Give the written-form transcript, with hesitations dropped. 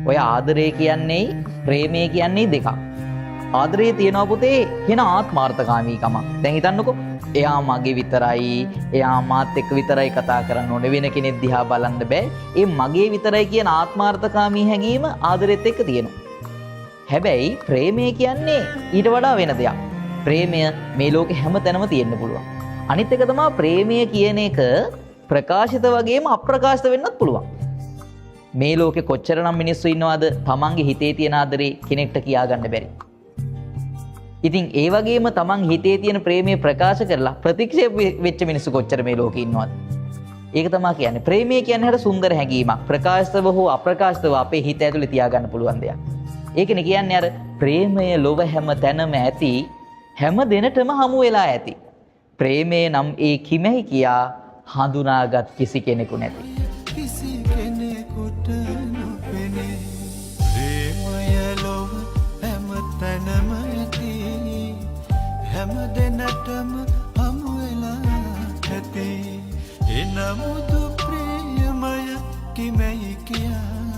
ඔය ආදරය කියන්නේ ප්‍රේමය කියන්නේ දෙකක්. ආදරේ තියෙනවා පුතේ කියන ආත්මාර්ථකාමීකම. දැන් හිතන්නකෝ එයා මගේ විතරයි, එයා මාත් එක්ක විතරයි කතා කරන්න ඕනේ, වෙන කෙනෙක් දිහා බලන්න බෑ. ඒ මගේ විතරයි කියන ආත්මාර්ථකාමී හැඟීම ආදරෙත් එක්ක තියෙනවා. හැබැයි ප්‍රේමය කියන්නේ ඊට වඩා වෙන දෙයක්. ප්‍රේමය මේ ලෝකේ හැම තැනම තියෙන්න පුළුවන්. අනිත් එක තමයි ප්‍රේමය කියන එක ප්‍රකාශිත වගේම අප්‍රකාශිත වෙන්නත් පුළුවන්. මේ ලෝකේ කොච්චරනම් මිනිස්සු ඉන්නවද තමන්ගේ හිතේ තියෙන ආදරේ කෙනෙක්ට කියාගන්න බැරි. ඉතින් ඒ වගේම තමන් හිතේ තියෙන ප්‍රේමය ප්‍රකාශ කරලා ප්‍රතික්ෂේප වෙච්ච මිනිස්සු කොච්චර මේ ලෝකේ ඉන්නවද? ඒක තමයි කියන්නේ. ප්‍රේමය කියන්නේ හරිය සුන්දර හැඟීමක්. ප්‍රකාශිතව හෝ අප්‍රකාශිතව අපේ හිත ඇතුලේ තියාගන්න පුළුවන් දෙයක්. ඒකනේ කියන්නේ අර ප්‍රේමය ලොව හැම තැනම ඇති, හැම දෙනටම හමු වෙලා ඇති. ප්‍රේමය නම් ඒ කිමෙහි කියා හඳුනාගත් කිසි කෙනෙකු නැති. කිසි කෙනෙකුට නොපෙනේ ප්‍රේමය ලොව හැම තැනම ඇති, හැම දෙනටම හමු වෙලා ඇති. එනමුදු ප්‍රේමය කිමෙහි කියා